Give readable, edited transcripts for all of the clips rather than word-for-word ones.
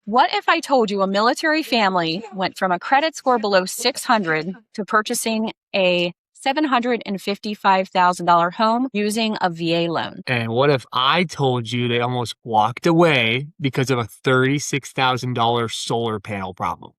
What if I told you a military family went from a credit score below 600 to purchasing a $755,000 home using a VA loan? And what if I told you they almost walked away because of a $36,000 solar panel problem?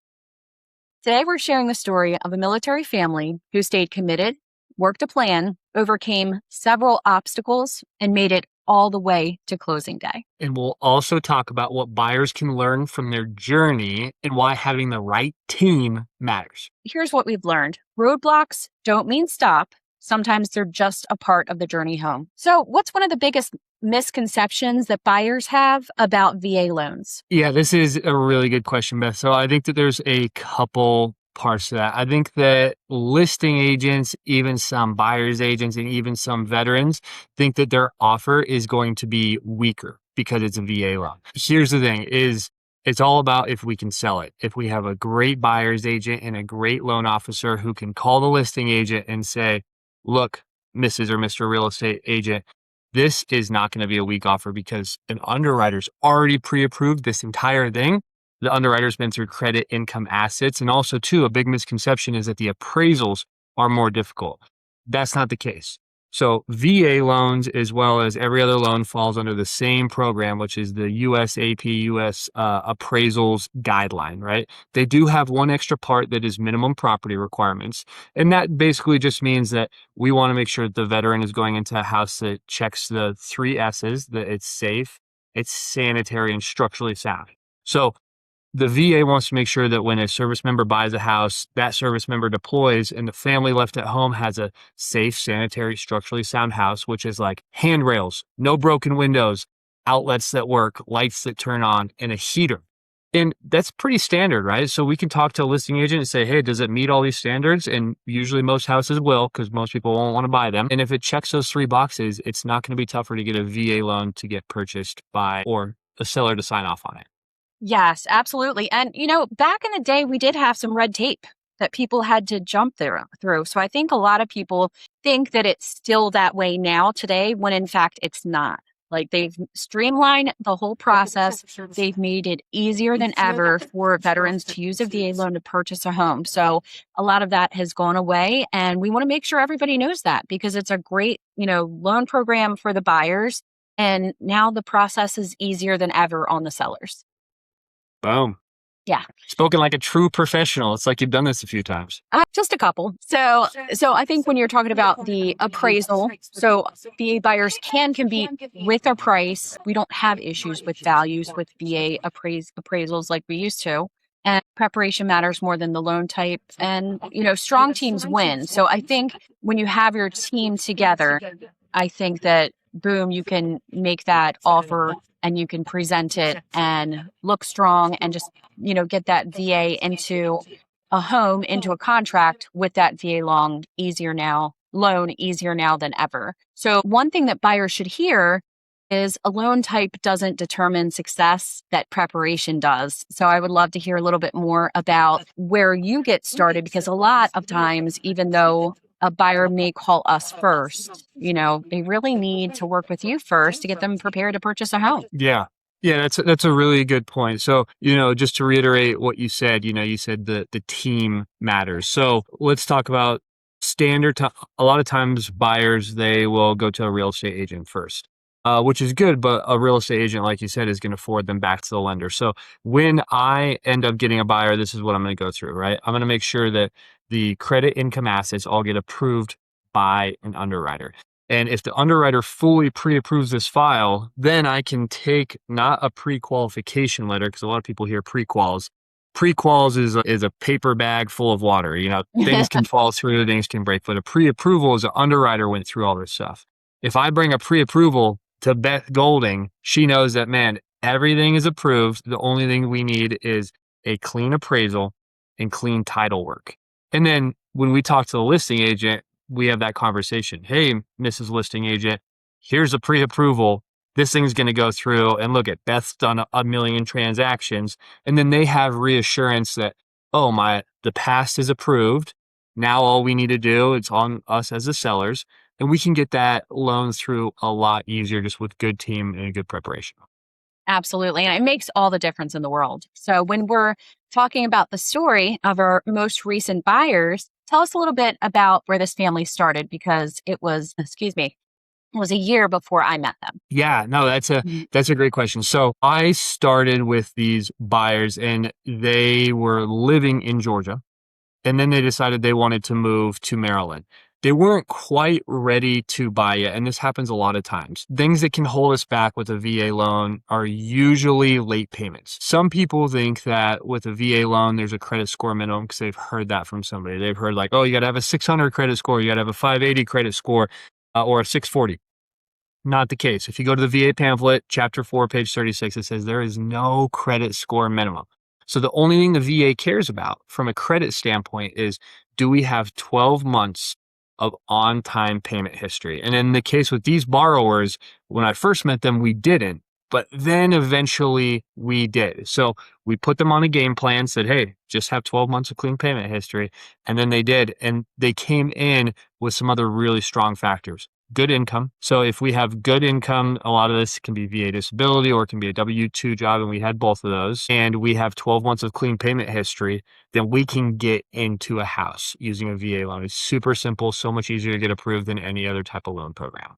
Today, we're sharing the story of a military family who stayed committed, worked a plan, overcame several obstacles, and made it all the way to closing day. And we'll also talk about what buyers can learn from their journey and why having the right team matters. Here's what we've learned: roadblocks don't mean stop. Sometimes they're just a part of the journey home. So, what's one of the biggest misconceptions that buyers have about VA loans? Yeah, this is a really good question, Beth. So I think that there's a couple parts to that. I think that listing agents, even some buyers agents, and even some veterans think that their offer is going to be weaker because it's a VA loan. Here's the thing is it's all about if we can sell it. If we have a great buyer's agent and a great loan officer who can call the listing agent and say, look, Mrs. or Mr. Real Estate Agent, this is not going to be a weak offer because an underwriter's already pre-approved this entire thing. The underwriter's been through credit, income, assets. And also, too, a big misconception is that the appraisals are more difficult. That's not the case. So VA loans, as well as every other loan, falls under the same program, which is the USAP, US appraisals guideline, right? They do have one extra part that is minimum property requirements. And that basically just means that we want to make sure that the veteran is going into a house that checks the three S's, that it's safe, it's sanitary, and structurally sound. So the VA wants to make sure that when a service member buys a house, that service member deploys and the family left at home has a safe, sanitary, structurally sound house, which is like handrails, no broken windows, outlets that work, lights that turn on, and a heater. And that's pretty standard, right? So we can talk to a listing agent and say, hey, does it meet all these standards? And usually most houses will, because most people won't want to buy them. And if it checks those three boxes, it's not going to be tougher to get a VA loan to get purchased by or a seller to sign off on it. Yes, absolutely. And, back in the day, we did have some red tape that people had to jump through. So I think a lot of people think that it's still that way now today, when in fact it's not. Like, they've streamlined the whole process. They've made it easier than ever for veterans to use a VA loan to purchase a home. So a lot of that has gone away. And we want to make sure everybody knows that, because it's a great, loan program for the buyers. And now the process is easier than ever on the sellers. Boom. Yeah. Spoken like a true professional. It's like you've done this a few times. Just a couple. So I think when you're talking about the appraisal, so VA buyers can compete with a price. We don't have issues with values with VA appraisals like we used to. And preparation matters more than the loan type. And, strong teams win. So I think when you have your team together, I think that, boom, you can make that offer and you can present it and look strong and just, get that VA into a home, into a contract with that VA loan easier now than ever. So one thing that buyers should hear is a loan type doesn't determine success, that preparation does. So I would love to hear a little bit more about where you get started, because a lot of times, even though a buyer may call us first, they really need to work with you first to get them prepared to purchase a home. Yeah. Yeah, that's a really good point. So, just to reiterate what you said, you said the team matters. So let's talk about a lot of times buyers, they will go to a real estate agent first, which is good, but a real estate agent, like you said, is going to forward them back to the lender. So when I end up getting a buyer, this is what I'm going to go through, right? I'm going to make sure that the credit, income, assets all get approved by an underwriter. And if the underwriter fully pre-approves this file, then I can take not a pre-qualification letter, because a lot of people hear pre-quals. Pre-quals is a paper bag full of water. Things can fall through, things can break, but a pre-approval is an underwriter went through all this stuff. If I bring a pre-approval to Beth Golding, she knows that, man, everything is approved. The only thing we need is a clean appraisal and clean title work. And then when we talk to the listing agent, we have that conversation. Hey, Mrs. Listing Agent, here's a pre-approval. This thing's going to go through, and look at Beth's done a million transactions. And then they have reassurance that, the past is approved. Now all we need to do, it's on us as the sellers, and we can get that loan through a lot easier just with good team and good preparation. Absolutely. And it makes all the difference in the world. So when we're talking about the story of our most recent buyers, tell us a little bit about where this family started, because it was, it was a year before I met them. Yeah, no, that's a great question. So I started with these buyers and they were living in Georgia. And then they decided they wanted to move to Maryland. They weren't quite ready to buy yet, and this happens a lot of times. Things that can hold us back with a VA loan are usually late payments. Some people think that with a VA loan, there's a credit score minimum because they've heard that from somebody. They've heard like, oh, you got to have a 600 credit score, you got to have a 580 credit score, or a 640. Not the case. If you go to the VA pamphlet, chapter 4, page 36, it says there is no credit score minimum. So the only thing the VA cares about from a credit standpoint is, do we have 12 months of on-time payment history? And in the case with these borrowers, when I first met them, we didn't, but then eventually we did. So we put them on a game plan, said, hey, just have 12 months of clean payment history. And then they did. And they came in with some other really strong factors. Good income. So if we have good income, a lot of this can be VA disability or it can be a W-2 job, and we had both of those, and we have 12 months of clean payment history, then we can get into a house using a VA loan. It's super simple, so much easier to get approved than any other type of loan program.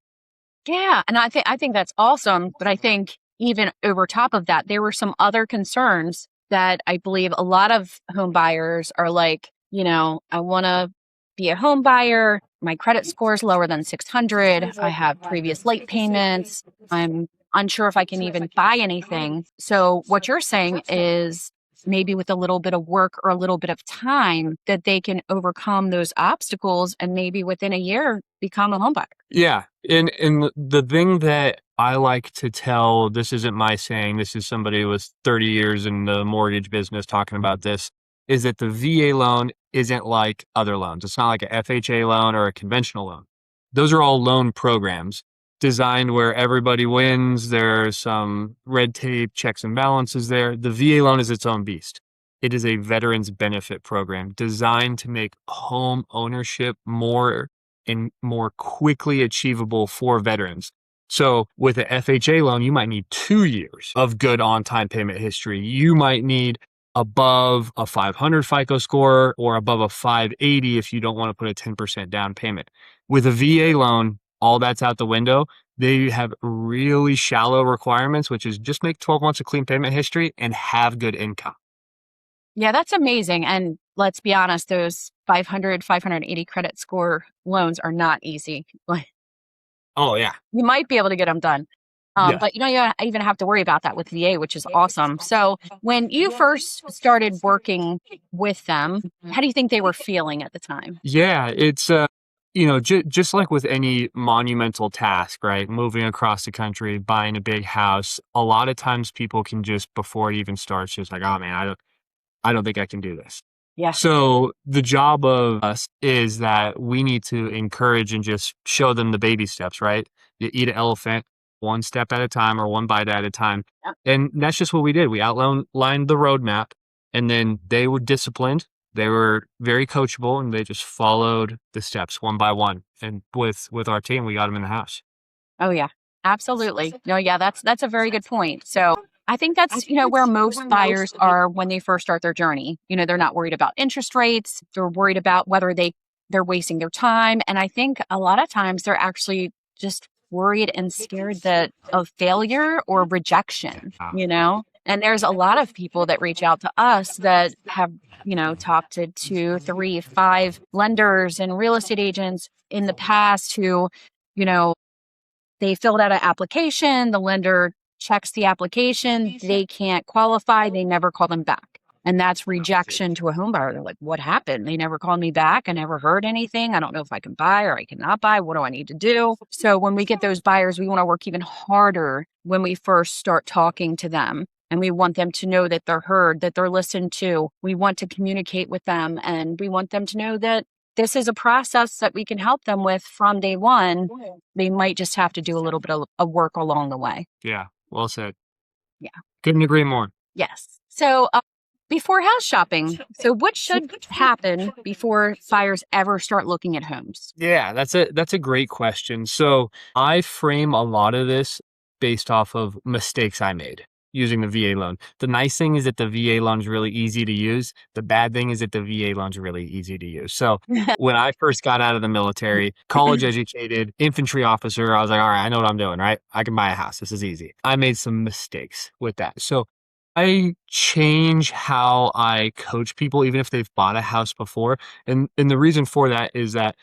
Yeah. And I think that's awesome. But I think even over top of that, there were some other concerns that I believe a lot of home buyers are like, I want to be a home buyer. My credit score is lower than 600. I have previous late payments. I'm unsure if I can even buy anything. So what you're saying is maybe with a little bit of work or a little bit of time that they can overcome those obstacles and maybe within a year become a home buyer. Yeah. And the thing that I like to tell, this isn't my saying, this is somebody with 30 years in the mortgage business talking about this, is that the VA loan isn't like other loans. It's not like a FHA loan or a conventional loan. Those are all loan programs designed where everybody wins. There's some red tape, checks and balances there. The VA loan is its own beast. It is a veterans benefit program designed to make home ownership more and more quickly achievable for veterans. So with an FHA loan, you might need 2 years of good on-time payment history. You might need above a 500 FICO score or above a 580 if you don't want to put a 10% down payment. With a VA loan, all that's out the window. They have really shallow requirements, which is just make 12 months of clean payment history and have good income. Yeah, that's amazing. And let's be honest, those 500, 580 credit score loans are not easy. Like, Oh, yeah. you might be able to get them done. Yeah. But you don't even have to worry about that with VA, which is awesome. So when you first started working with them, how do you think they were feeling at the time? Yeah, it's just like with any monumental task, right? Moving across the country, buying a big house, a lot of times people can just before it even starts, just like, oh man, I don't think I can do this. Yeah. So the job of us is that we need to encourage and just show them the baby steps, right? You eat an elephant one step at a time or one bite at a time. Yeah. And that's just what we did. We outlined the roadmap, and then they were disciplined. They were very coachable, and they just followed the steps one by one. And with our team, we got them in the house. Oh yeah, absolutely. No, yeah, that's a very good point. So I think that's, where most buyers are when they first start their journey. They're not worried about interest rates. They're worried about whether they're wasting their time. And I think a lot of times they're actually just worried and scared of failure or rejection, And there's a lot of people that reach out to us that have, talked to 2, 3, 5 lenders and real estate agents in the past who, they filled out an application, the lender checks the application, they can't qualify, they never call them back. And that's rejection to a home buyer. They're like, what happened? They never called me back. I never heard anything. I don't know if I can buy or I cannot buy. What do I need to do? So when we get those buyers, we want to work even harder when we first start talking to them. And we want them to know that they're heard, that they're listened to. We want to communicate with them. And we want them to know that this is a process that we can help them with from day one. They might just have to do a little bit of work along the way. Yeah, well said. Yeah. Couldn't agree more. Yes. So before house shopping, so what should happen before buyers ever start looking at homes? Yeah, that's a great question. So I frame a lot of this based off of mistakes I made. using the VA loan. The nice thing is that the VA loan is really easy to use. The bad thing is that the VA loan is really easy to use. So when I first got out of the military, college educated, infantry officer, I was like, all right, I know what I'm doing, right? I can buy a house. This is easy. I made some mistakes with that. So I change how I coach people, even if they've bought a house before. And the reason for that is that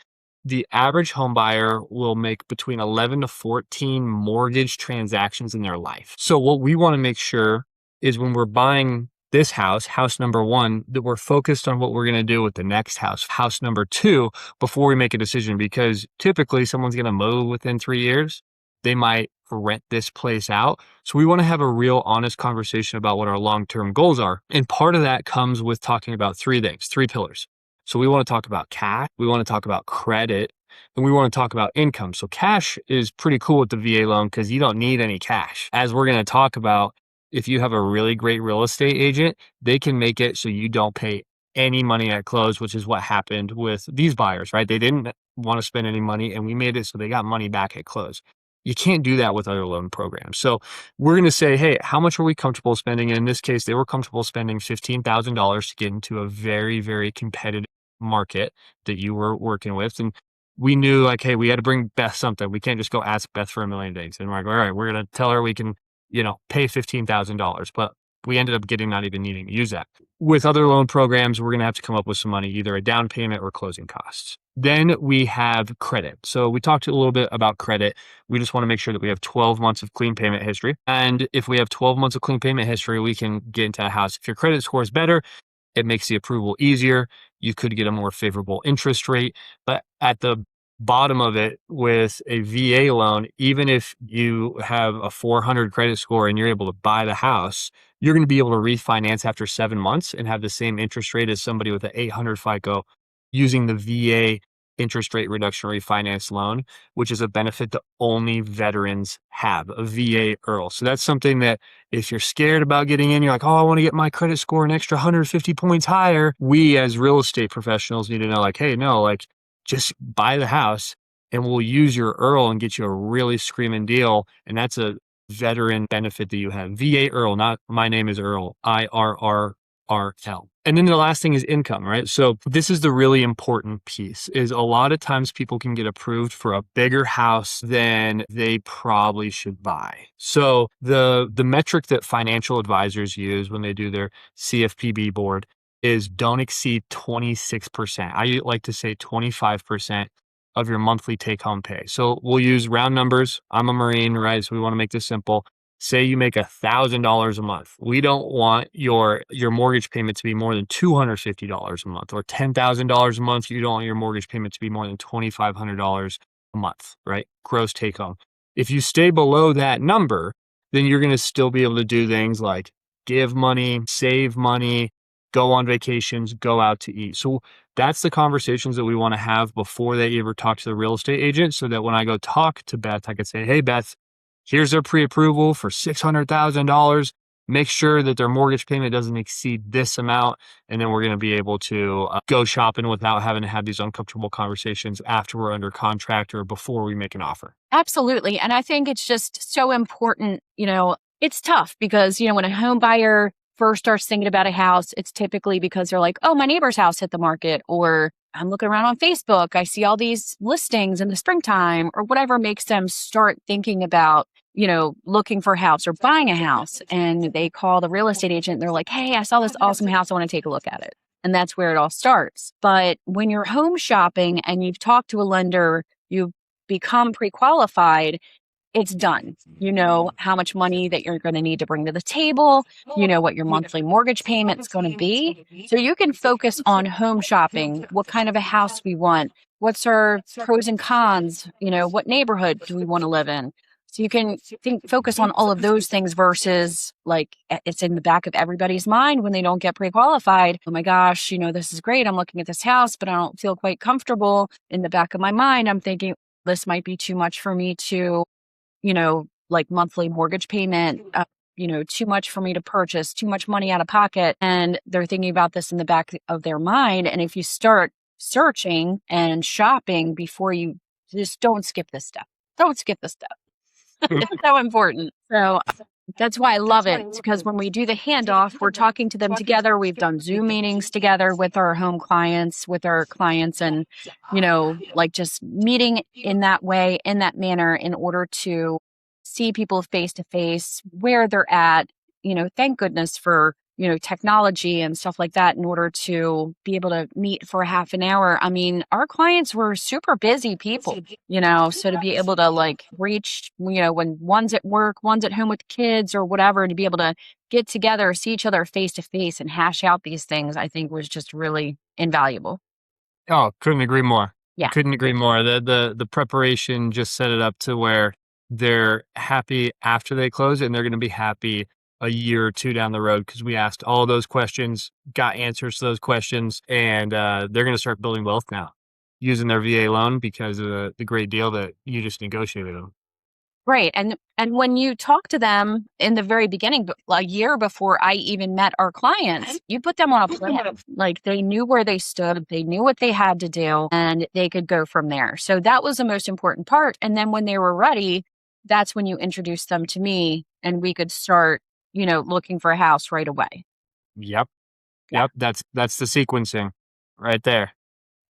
the average home buyer will make between 11 to 14 mortgage transactions in their life. So what we want to make sure is when we're buying this house, house number one, that we're focused on what we're going to do with the next house, house number two, before we make a decision. Because typically someone's going to move within 3 years. They might rent this place out. So we want to have a real honest conversation about what our long-term goals are. And part of that comes with talking about three things, three pillars. So we want to talk about cash, we want to talk about credit, and we want to talk about income. So cash is pretty cool with the VA loan because you don't need any cash. As we're going to talk about, if you have a really great real estate agent, they can make it so you don't pay any money at close, which is what happened with these buyers, right? They didn't want to spend any money and we made it so they got money back at close. You can't do that with other loan programs. So we're going to say, hey, how much are we comfortable spending? And in this case, they were comfortable spending $15,000 to get into a very, very competitive market that you were working with. And we knew like, hey, we had to bring Beth something. We can't just go ask Beth for $1 million. And we're like, all right, we're going to tell her we can, pay $15,000. But we ended up not even needing to use that. With other loan programs, we're going to have to come up with some money, either a down payment or closing costs. Then we have credit. So we talked a little bit about credit. We just want to make sure that we have 12 months of clean payment history. And if we have 12 months of clean payment history, we can get into a house. If your credit score is better, it makes the approval easier. You could get a more favorable interest rate. But at the bottom of it, with a VA loan, even if you have a 400 credit score and you're able to buy the house, you're going to be able to refinance after 7 months and have the same interest rate as somebody with an 800 FICO using the VA interest rate reduction refinance loan, which is a benefit that only veterans have, a VA IRRRL. So that's something that if you're scared about getting in, you're like, oh, I want to get my credit score an extra 150 points higher. We as real estate professionals need to know like, hey, no, like just buy the house and we'll use your IRRRL and get you a really screaming deal. And that's a veteran benefit that you have. VA IRRRL, not my name is Earl, IRRRL. And then the last thing is income, right? So this is the really important piece, is a lot of times people can get approved for a bigger house than they probably should buy. So the metric that financial advisors use when they do their CFPB board is don't exceed 26%. I like to say 25% of your monthly take-home pay. So we'll use round numbers. I'm a Marine, right? So we want to make this simple. Say you make $1,000 a month. We don't want your mortgage payment to be more than $250 a month, or $10,000 a month. You don't want your mortgage payment to be more than $2,500 a month, right? Gross take home. If you stay below that number, then you're going to still be able to do things like give money, save money, go on vacations, go out to eat. So that's the conversations that we want to have before they ever talk to the real estate agent, so that when I go talk to Beth, I could say, hey, Beth, here's their pre-approval for $600,000. Make sure that their mortgage payment doesn't exceed this amount. And then we're going to be able to go shopping without having to have these uncomfortable conversations after we're under contract or before we make an offer. Absolutely. And I think it's just so important. It's tough because, when a home buyer first starts thinking about a house, it's typically because they're like, oh, my neighbor's house hit the market, or I'm looking around on Facebook, I see all these listings in the springtime, or whatever makes them start thinking about, looking for a house or buying a house. And they call the real estate agent and they're like, hey, I saw this awesome house. I want to take a look at it. And that's where it all starts. But when you're home shopping and you've talked to a lender, you've become pre-qualified, it's done. You know how much money that you're going to need to bring to the table. You know what your monthly mortgage payment's going to be. So you can focus on home shopping. What kind of a house we want? What's our pros and cons? What neighborhood do we want to live in? So you can focus on all of those things versus like it's in the back of everybody's mind when they don't get pre-qualified. Oh my gosh, this is great. I'm looking at this house, but I don't feel quite comfortable. In the back of my mind, I'm thinking this might be too much for me to like monthly mortgage payment, too much for me to purchase, too much money out of pocket. And they're thinking about this in the back of their mind. And if you start searching and shopping before you just don't skip this step. Don't skip this step. It's so important. So That's why I love it, because when we do the handoff, we're talking to them together. We've done Zoom meetings together with our home clients, and, like just meeting in that way, in that manner, in order to see people face to face where they're at. Thank goodness for, technology and stuff like that in order to be able to meet for half an hour. I mean, our clients were super busy people, so to be able to like reach, when one's at work, one's at home with kids or whatever, to be able to get together, see each other face to face and hash out these things, I think was just really invaluable. Oh, couldn't agree more. Yeah. Couldn't agree more. The preparation just set it up to where they're happy after they close, and they're going to be happy a year or two down the road because we asked all those questions, got answers to those questions, and they're going to start building wealth now using their VA loan because of the great deal that you just negotiated them. Right. And when you talk to them in the very beginning, a year before I even met our clients, you put them on a plan. Like they knew where they stood, they knew what they had to do, and they could go from there. So that was the most important part. And then when they were ready, that's when you introduced them to me and we could start, looking for a house right away. Yep. Yeah. Yep. That's the sequencing right there.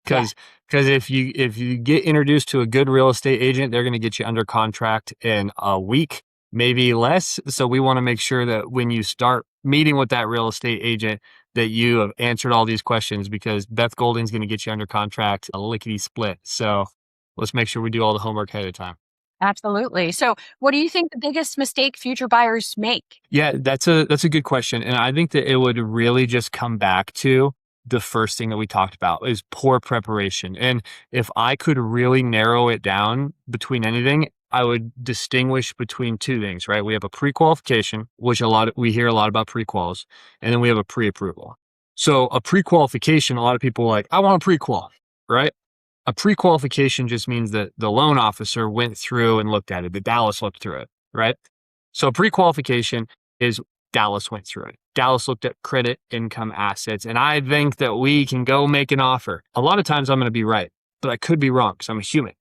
Yeah. Because if you get introduced to a good real estate agent, they're going to get you under contract in a week, maybe less. So we want to make sure that when you start meeting with that real estate agent, that you have answered all these questions because Beth Golding's going to get you under contract a lickety split. So let's make sure we do all the homework ahead of time. Absolutely. So what do you think the biggest mistake future buyers make? Yeah, that's a good question. And I think that it would really just come back to the first thing that we talked about is poor preparation. And if I could really narrow it down between anything, I would distinguish between two things, right? We have a pre-qualification, which we hear a lot about pre-quals, and then we have a pre-approval. So a pre-qualification, a lot of people are like, I want a pre-qual, right? A pre-qualification just means that the loan officer went through and looked at it, that Dallas looked through it, right? So pre-qualification is Dallas went through it. Dallas looked at credit, income, assets, and I think that we can go make an offer. A lot of times I'm going to be right, but I could be wrong because I'm a human.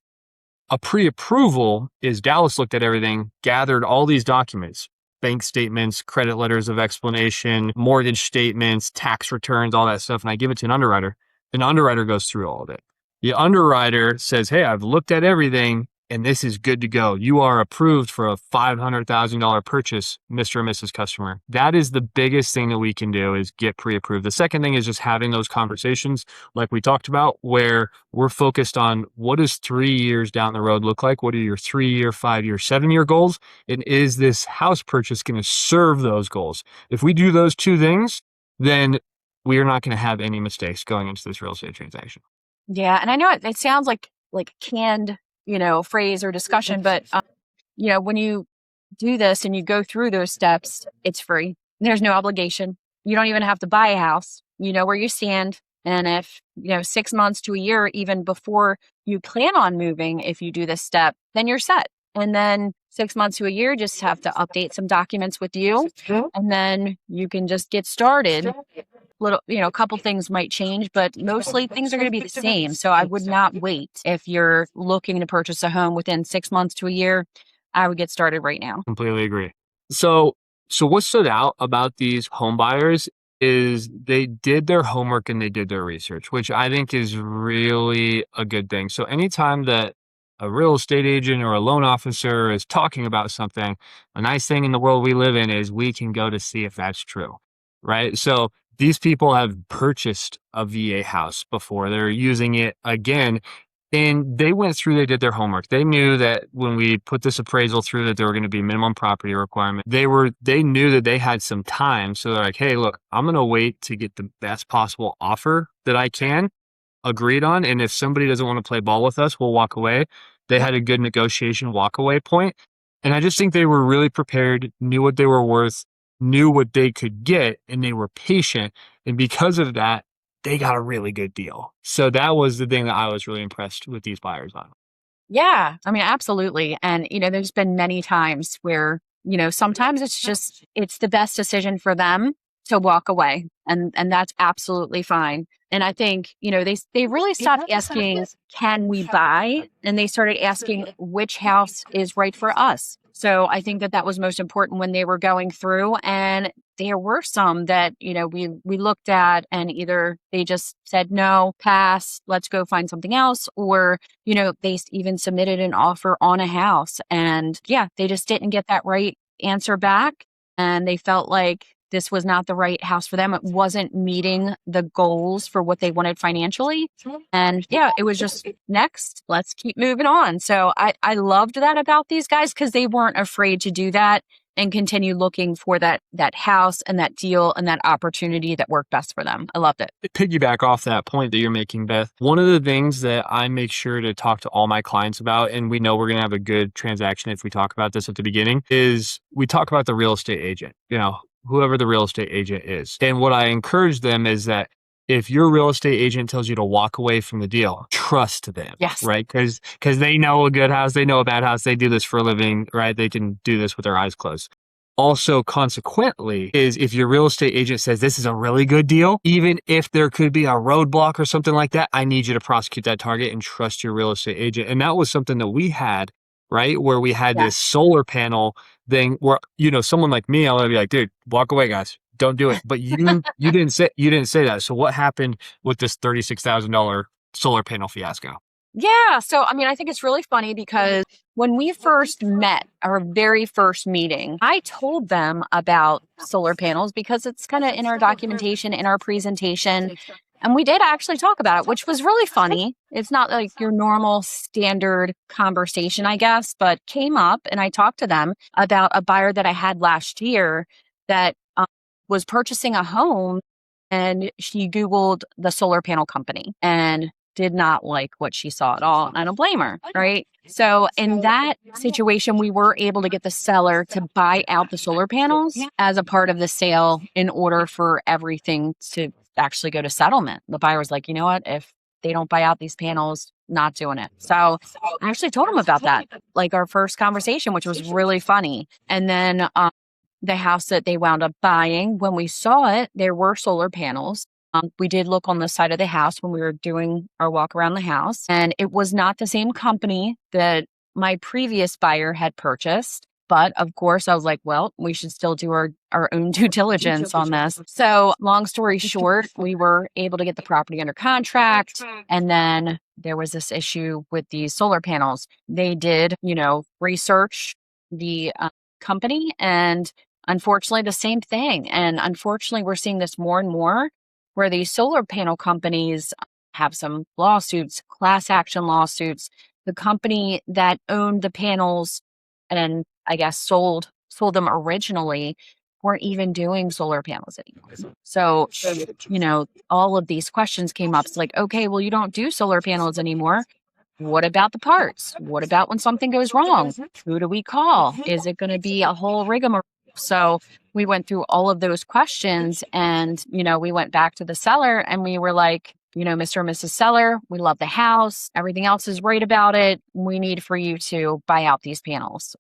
A pre-approval is Dallas looked at everything, gathered all these documents, bank statements, credit letters of explanation, mortgage statements, tax returns, all that stuff, and I give it to an underwriter. An underwriter goes through all of it. The underwriter says, hey, I've looked at everything and this is good to go. You are approved for a $500,000 purchase, Mr. and Mrs. Customer. That is the biggest thing that we can do is get pre-approved. The second thing is just having those conversations like we talked about where we're focused on what does 3 years down the road look like? What are your 3-year, 5-year, 7-year goals? And is this house purchase going to serve those goals? If we do those two things, then we are not going to have any mistakes going into this real estate transaction. Yeah. And I know it sounds like canned, phrase or discussion, but, when you do this and you go through those steps, it's free. There's no obligation. You don't even have to buy a house. You know where you stand. And if, 6 months to a year, even before you plan on moving, if you do this step, then you're set. And then 6 months to a year, just have to update some documents with you. And then you can just get started. A couple things might change, but mostly things are going to be the same. So I would not wait. If you're looking to purchase a home within 6 months to a year, I would get started right now. Completely agree. So what stood out about these home buyers is they did their homework and they did their research, which I think is really a good thing. So anytime that a real estate agent or a loan officer is talking about something, a nice thing in the world we live in is we can go to see if that's true, right? So these people have purchased a VA house before. They're using it again. And they went through, they did their homework. They knew that when we put this appraisal through that there were going to be minimum property requirement. They knew that they had some time. So they're like, hey, look, I'm going to wait to get the best possible offer that I can agreed on. And if somebody doesn't want to play ball with us, we'll walk away. They had a good negotiation walkaway point. And I just think they were really prepared, knew what they were worth, knew what they could get, and they were patient. And because of that, they got a really good deal. So that was the thing that I was really impressed with these buyers on. Yeah, I mean, absolutely. And, there's been many times where, sometimes it's the best decision for them. to walk away, and that's absolutely fine. And I think, they really stopped asking, can we buy? And they started asking, which house is right for us? So I think that that was most important when they were going through. And there were some that, we looked at, and either they just said, no, pass, let's go find something else. Or, they even submitted an offer on a house, and yeah, they just didn't get that right answer back. And they felt like this was not the right house for them. It wasn't meeting the goals for what they wanted financially. And yeah, it was just next, let's keep moving on. So I loved that about these guys, because they weren't afraid to do that and continue looking for that house and that deal and that opportunity that worked best for them. I loved it. Piggyback off that point that you're making, Beth, one of the things that I make sure to talk to all my clients about, and we know we're going to have a good transaction if we talk about this at the beginning, is we talk about the real estate agent, whoever the real estate agent is. And what I encourage them is that if your real estate agent tells you to walk away from the deal, trust them. Yes. Right? Because they know a good house, they know a bad house, they do this for a living, right? They can do this with their eyes closed. Also, consequently, is if your real estate agent says this is a really good deal, even if there could be a roadblock or something like that, I need you to prosecute that target and trust your real estate agent. And that was something that we had, right? Where we had this solar panel thing where, someone like me, I would be like, dude, walk away, guys. Don't do it. But you didn't say that. So what happened with this $36,000 solar panel fiasco? Yeah. So, I think it's really funny, because when we first met, our very first meeting, I told them about solar panels because it's kind of in our documentation, in our presentation. And we did actually talk about it, which was really funny. It's not like your normal standard conversation, I guess, but came up, and I talked to them about a buyer that I had last year that was purchasing a home, and she Googled the solar panel company and did not like what she saw at all. I don't blame her, right? So in that situation, we were able to get the seller to buy out the solar panels as a part of the sale in order for everything to actually go to settlement. The buyer was like, you know what? If they don't buy out these panels, not doing it. So I actually told him about that, like our first conversation, which was really funny. And then the house that they wound up buying, when we saw it, there were solar panels. We did look on the side of the house when we were doing our walk around the house, and it was not the same company that my previous buyer had purchased. But of course, I was like, well, we should still do our own due diligence on this. So long story short, we were able to get the property under contract. And then there was this issue with these solar panels. They did, research the company, and unfortunately, the same thing. And unfortunately, we're seeing this more and more, where these solar panel companies have some lawsuits, class action lawsuits. The company that owned the panels and I guess sold them originally weren't even doing solar panels anymore. So, all of these questions came up. It's like, okay, well, you don't do solar panels anymore. What about the parts? What about when something goes wrong? Who do we call? Is it going to be a whole rigmarole? So we went through all of those questions, and, we went back to the seller and we were like, Mr. and Mrs. Seller, we love the house. Everything else is right about it. We need for you to buy out these panels.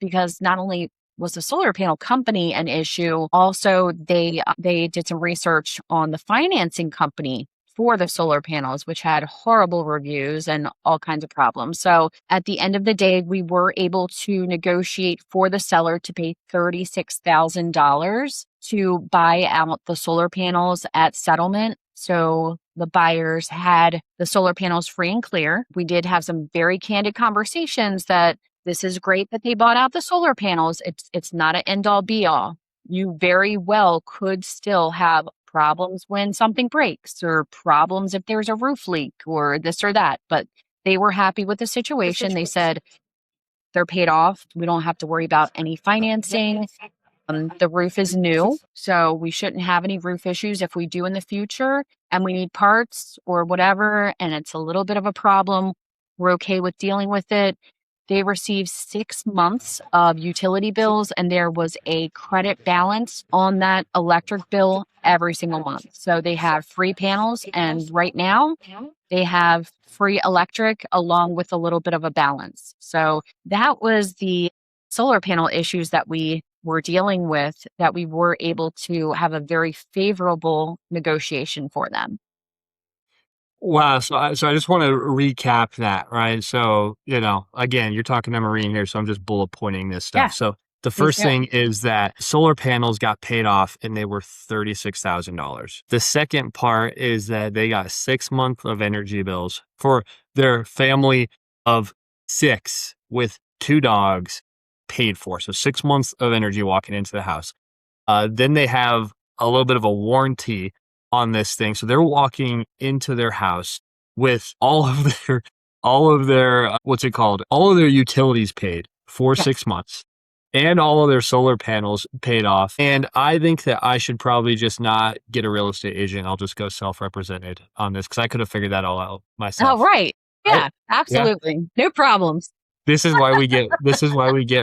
Because not only was the solar panel company an issue, also they did some research on the financing company for the solar panels, which had horrible reviews and all kinds of problems. So at the end of the day, we were able to negotiate for the seller to pay $36,000 to buy out the solar panels at settlement. So the buyers had the solar panels free and clear. We did have some very candid conversations that this is great that they bought out the solar panels. It's not an end all be all. You very well could still have problems when something breaks, or problems if there's a roof leak or this or that. But they were happy with the situation. They said they're paid off. We don't have to worry about any financing. The roof is new, so we shouldn't have any roof issues. If we do in the future and we need parts or whatever, and it's a little bit of a problem, we're okay with dealing with it. They received 6 months of utility bills, and there was a credit balance on that electric bill every single month. So they have free panels, and right now they have free electric along with a little bit of a balance. So that was the solar panel issues that we were dealing with that we were able to have a very favorable negotiation for them. Wow. So I just want to recap that, right? So, again, you're talking to Marine here, so I'm just bullet pointing this Yeah, stuff. So the please first do. thing is that solar panels got paid off and they were $36,000. The second part is that they got 6 months of energy bills for their family of six with two dogs paid for. So 6 months of energy walking into the house. Then they have a little bit of a warranty on this thing. So they're walking into their house with all of their, what's it called? All of their utilities paid for Yes. 6 months and all of their solar panels paid off. And I think that I should probably just not get a real estate agent. I'll just go self-represented on this because I could have figured that all out Oh, myself. right. Right? Yeah, Yeah. absolutely. No problems. This is why we get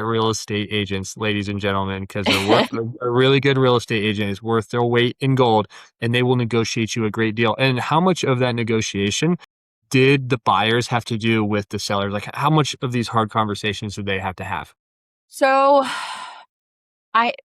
real estate agents, ladies and gentlemen, because they're worth a really good real estate agent is worth their weight in gold, and they will negotiate you a great deal. And how much of that negotiation did the buyers have to do with the sellers? Like, how much of these hard conversations did they have to have? So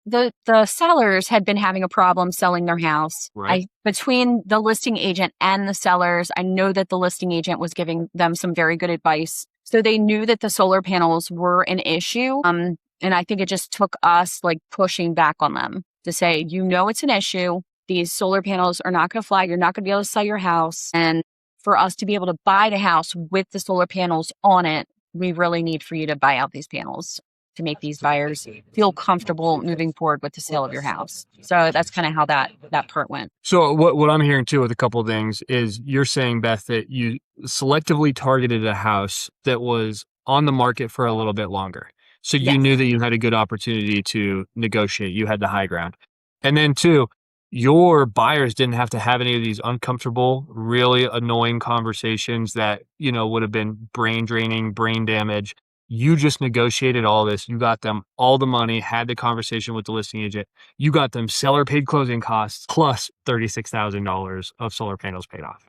the sellers had been having a problem selling their house. Right. Between the listing agent and the sellers, I know that the listing agent was giving them some very good advice. So they knew that the solar panels were an issue. And I think it just took us like pushing back on them to say, it's an issue. These solar panels are not going to fly. You're not going to be able to sell your house. And for us to be able to buy the house with the solar panels on it, we really need for you to buy out these panels to make these buyers feel comfortable moving forward with the sale of your house. So that's kind of how that part went. So what I'm hearing too with a couple of things is you're saying, Beth, that you selectively targeted a house that was on the market for a little bit longer. So you Yes. knew that you had a good opportunity to negotiate. You had the high ground. And then two, your buyers didn't have to have any of these uncomfortable, really annoying conversations that, would have been brain draining, brain damage. You just negotiated all this. You got them all the money, had the conversation with the listing agent. You got them seller paid closing costs plus $36,000 of solar panels paid off.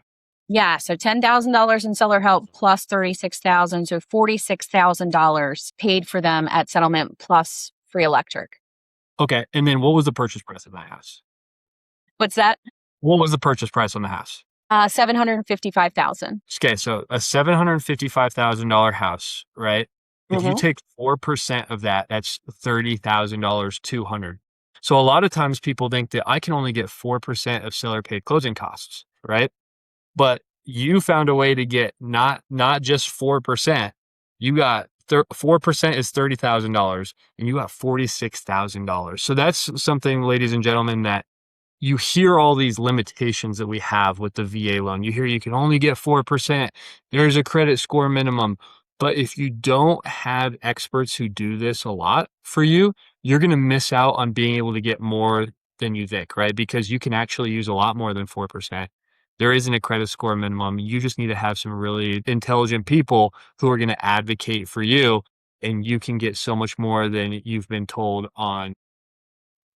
Yeah. So $10,000 in seller help plus 36,000. So $46,000 paid for them at settlement plus free electric. Okay. And then what was the purchase price of that house? What's that? What was the purchase price on the house? $755,000. Okay. So a $755,000 house, right? If you take 4% of that, that's $30,000, 200. So a lot of times people think that I can only get 4% of seller paid closing costs, right? But you found a way to get not just 4%. You got 4% is $30,000 and you got $46,000. So that's something, ladies and gentlemen, that you hear all these limitations that we have with the VA loan. You hear you can only get 4%. There's a credit score minimum. But if you don't have experts who do this a lot for you, you're going to miss out on being able to get more than you think, right? Because you can actually use a lot more than 4%. There isn't a credit score minimum. You just need to have some really intelligent people who are going to advocate for you, and you can get so much more than you've been told on.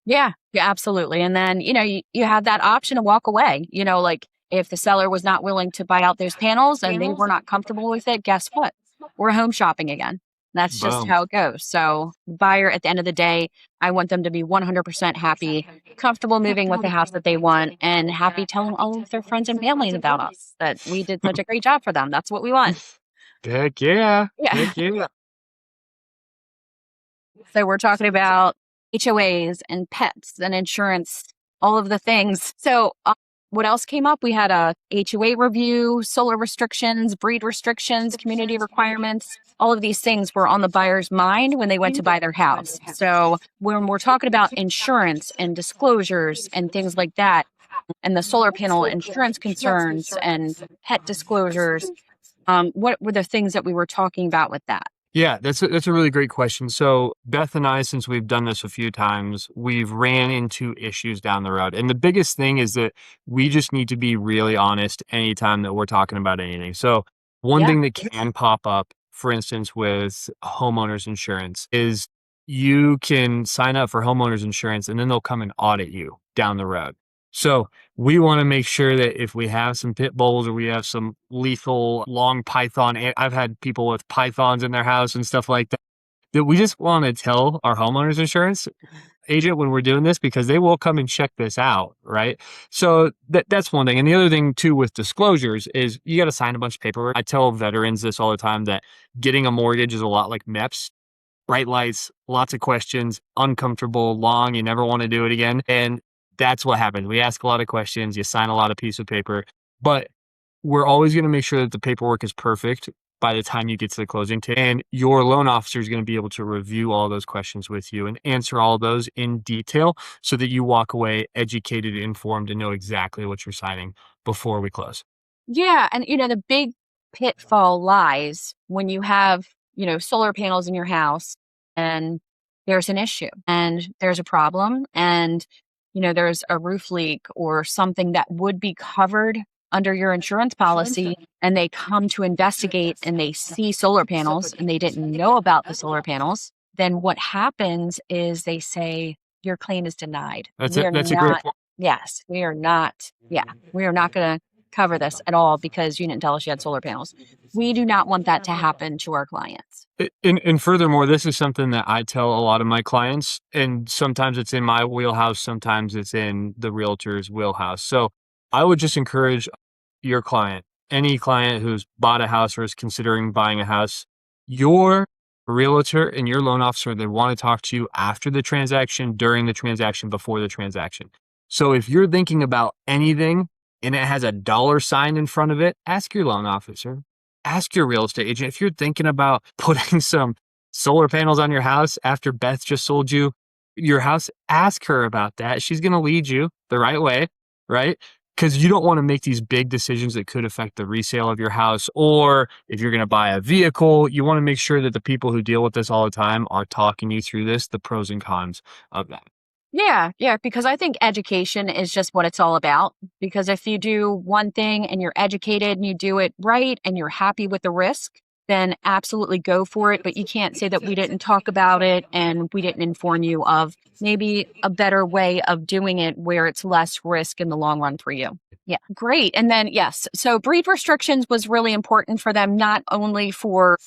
Yeah, absolutely. And then, you have that option to walk away. Like if the seller was not willing to buy out those panels and they were not comfortable with it, guess what? We're home shopping again. That's just Boom. how it goes. So, buyer at the end of the day, I want them to be 100% happy, comfortable moving with the house that they want, and happy telling all of their friends and families about us that we did such a great job for them. That's what we want. Heck yeah. Yeah. Heck yeah. So, we're talking about HOAs and pets and insurance, all of the things. So, what else came up? We had a HOA review, solar restrictions, breed restrictions, community requirements. All of these things were on the buyer's mind when they went to buy their house. So when we're talking about insurance and disclosures and things like that, and the solar panel insurance concerns and pet disclosures, what were the things that we were talking about with that? Yeah, that's a really great question. So Beth and I, since we've done this a few times, we've ran into issues down the road. And the biggest thing is that we just need to be really honest anytime that we're talking about anything. So one Yeah. thing that can pop up, for instance, with homeowners insurance is you can sign up for homeowners insurance and then they'll come and audit you down the road. So we want to make sure that if we have some pit bulls or we have some lethal long python, I've had people with pythons in their house and stuff like that. that we just want to tell our homeowners insurance agent when we're doing this, because they will come and check this out, right? So that's one thing. And the other thing too with disclosures is you got to sign a bunch of paperwork. I tell veterans this all the time, that getting a mortgage is a lot like MEPS. Bright lights, lots of questions, uncomfortable, long, you never want to do it again. And that's what happens. We ask a lot of questions, you sign a lot of piece of paper, but we're always going to make sure that the paperwork is perfect by the time you get to the closing table. And your loan officer is going to be able to review all those questions with you and answer all those in detail so that you walk away educated, informed, and know exactly what you're signing before we close. Yeah. And, the big pitfall lies when you have, solar panels in your house and there's an issue and there's a problem and, there's a roof leak or something that would be covered under your insurance policy, and they come to investigate and they see solar panels and they didn't know about the solar panels. Then what happens is they say, your claim is denied. That's a great point. Yes, we are not. Yeah, we are not going to cover this at all because you didn't tell us you had solar panels. We do not want that to happen to our clients. And furthermore, this is something that I tell a lot of my clients, and sometimes it's in my wheelhouse, sometimes it's in the realtor's wheelhouse. So I would just encourage your client, any client who's bought a house or is considering buying a house, your realtor and your loan officer, they want to talk to you after the transaction, during the transaction, before the transaction. So if you're thinking about anything and it has a dollar sign in front of it, ask your loan officer, ask your real estate agent. If you're thinking about putting some solar panels on your house after Beth just sold you your house, ask her about that. She's going to lead you the right way, right? Because you don't want to make these big decisions that could affect the resale of your house. Or if you're going to buy a vehicle, you want to make sure that the people who deal with this all the time are talking you through this, the pros and cons of that. Yeah, because I think education is just what it's all about. Because if you do one thing and you're educated and you do it right and you're happy with the risk, then absolutely go for it. But you can't say that we didn't talk about it and we didn't inform you of maybe a better way of doing it where it's less risk in the long run for you. Yeah, great. And then, yes, so breed restrictions was really important for them, not only for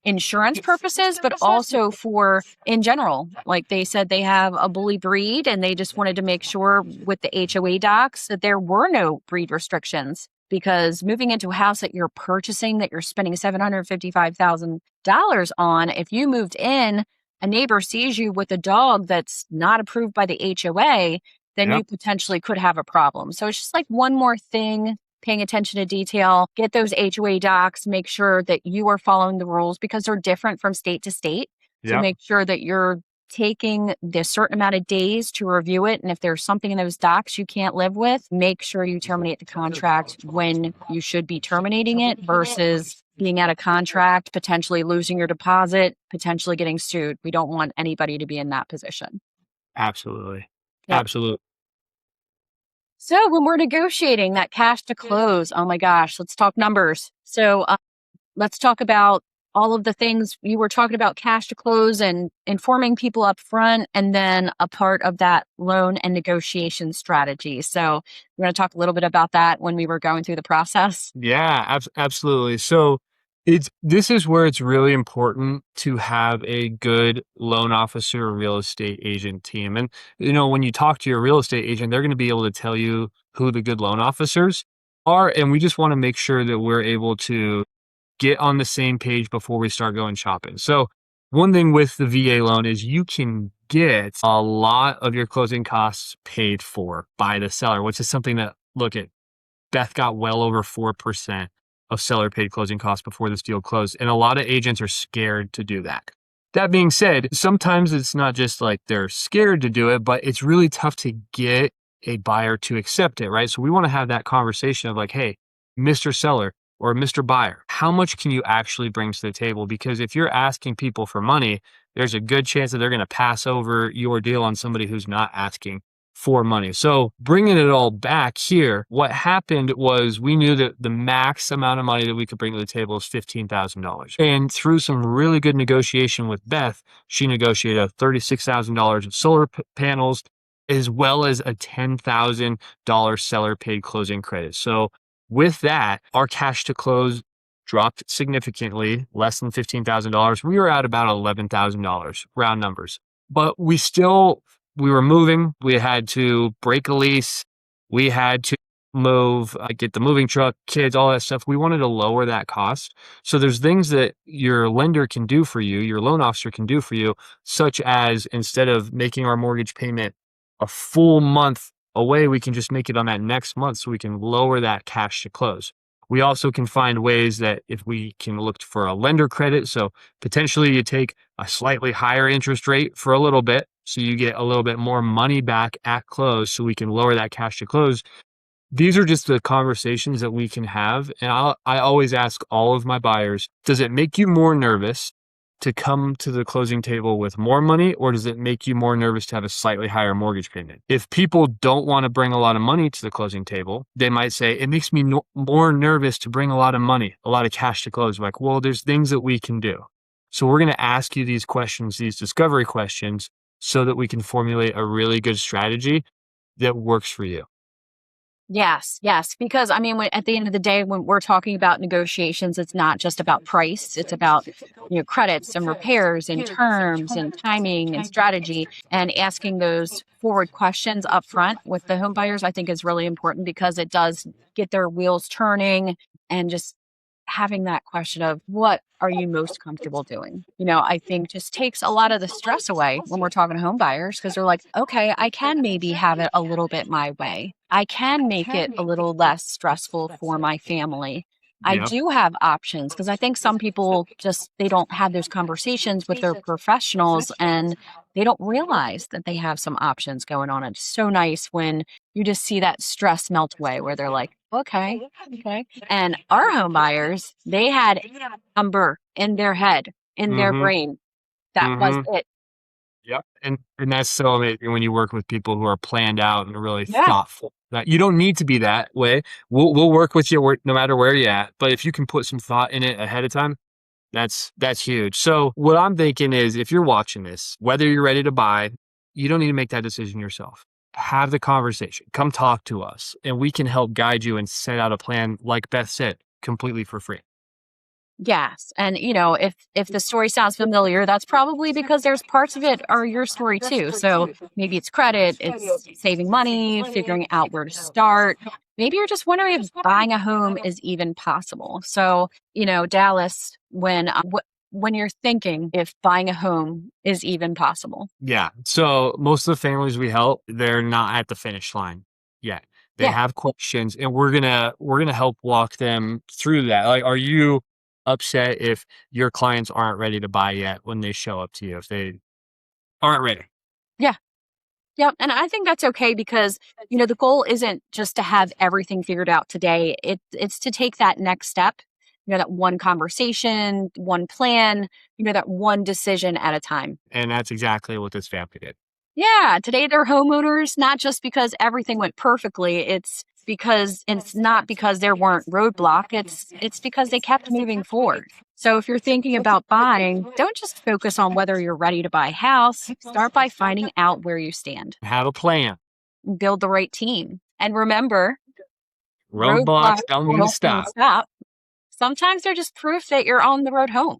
insurance purposes, but also for in general. Like they said, they have a bully breed and they just wanted to make sure with the HOA docs that there were no breed restrictions. Because moving into a house that you're purchasing, that you're spending $755,000 on, if you moved in, a neighbor sees you with a dog that's not approved by the HOA, then you potentially could have a problem. So it's just like one more thing, paying attention to detail, get those HOA docs, make sure that you are following the rules because they're different from state to state. So make sure that you're taking this certain amount of days to review it. And if there's something in those docs you can't live with, make sure you terminate the contract when you should be terminating it versus being out of contract, potentially losing your deposit, potentially getting sued. We don't want anybody to be in that position. Absolutely. Yep. Absolutely. So when we're negotiating that cash to close, oh my gosh, let's talk numbers. So let's talk about all of the things you were talking about, cash to close and informing people up front, and then a part of that loan and negotiation strategy. So we're going to talk a little bit about that when we were going through the process. Yeah, absolutely. So this is where it's really important to have a good loan officer or real estate agent team. And, when you talk to your real estate agent, they're going to be able to tell you who the good loan officers are. And we just want to make sure that we're able to get on the same page before we start going shopping. So one thing with the VA loan is you can get a lot of your closing costs paid for by the seller, which is something that, Beth got well over 4% of seller paid closing costs before this deal closed. And a lot of agents are scared to do that. That being said, sometimes it's not just like they're scared to do it, but it's really tough to get a buyer to accept it, right? So we want to have that conversation of like, hey, Mr. Seller, or Mr. Buyer, how much can you actually bring to the table? Because if you're asking people for money, there's a good chance that they're going to pass over your deal on somebody who's not asking for money. So bringing it all back here, what happened was we knew that the max amount of money that we could bring to the table is $15,000. And through some really good negotiation with Beth, she negotiated $36,000 of solar panels, as well as a $10,000 seller paid closing credit. So with that, our cash to close dropped significantly, less than $15,000. We were at about $11,000, round numbers. But we were moving. We had to break a lease. We had to move, get the moving truck, kids, all that stuff. We wanted to lower that cost. So there's things that your lender can do for you, your loan officer can do for you, such as instead of making our mortgage payment a full month away, we can just make it on that next month so we can lower that cash to close. We also can find ways that if we can look for a lender credit, so potentially you take a slightly higher interest rate for a little bit, so you get a little bit more money back at close, so we can lower that cash to close. These are just the conversations that we can have. And I always ask all of my buyers, does it make you more nervous to come to the closing table with more money, or does it make you more nervous to have a slightly higher mortgage payment? If people don't want to bring a lot of money to the closing table, they might say, it makes me more nervous to bring a lot of money, a lot of cash to close. Like, well, there's things that we can do. So we're going to ask you these questions, these discovery questions, so that we can formulate a really good strategy that works for you. Yes, yes. Because I mean, at the end of the day, when we're talking about negotiations, it's not just about price. It's about, credits and repairs and terms and timing and strategy, and asking those forward questions up front with the home buyers, I think is really important because it does get their wheels turning, and just having that question of what are you most comfortable doing? I think just takes a lot of the stress away when we're talking to home buyers, because they're like, okay, I can maybe have it a little bit my way. I can make it a little less stressful for my family. I Yeah. do have options, because I think some people they don't have those conversations with their professionals, and they don't realize that they have some options going on. It's so nice when you just see that stress melt away, where they're like, okay, okay. And our home buyers, they had a number in their head, in their Mm-hmm. brain. That was Mm-hmm. it. Yep. And that's so amazing when you work with people who are planned out and really Yeah. thoughtful. That you don't need to be that way. We'll work with you no matter where you're at. But if you can put some thought in it ahead of time, that's huge. So what I'm thinking is, if you're watching this, whether you're ready to buy, you don't need to make that decision yourself. Have the conversation. Come talk to us, and we can help guide you and set out a plan, like Beth said, completely for free. Yes. And if the story sounds familiar, that's probably because there's parts of it are your story too. So maybe it's credit, it's saving money, figuring out where to start. Maybe you're just wondering if buying a home is even possible. So, Dallas, when you're thinking if buying a home is even possible. Yeah. So most of the families we help, they're not at the finish line yet. They Yeah. have questions, and we're gonna help walk them through that. Like, are you upset if your clients aren't ready to buy yet when they show up to you, if they aren't ready? Yeah. Yep. And I think that's okay, because, the goal isn't just to have everything figured out today. It's to take that next step, that one conversation, one plan, that one decision at a time. And that's exactly what this family did. Yeah. Today they're homeowners, not just because everything went perfectly. It's not because there weren't roadblock. It's because they kept moving forward. So if you're thinking about buying, don't just focus on whether you're ready to buy a house. Start by finding out where you stand. Have a plan. Build the right team. And remember, roadblocks Roadblocks don't mean to don't mean stop. stop. Sometimes they're just proof that you're on the road home.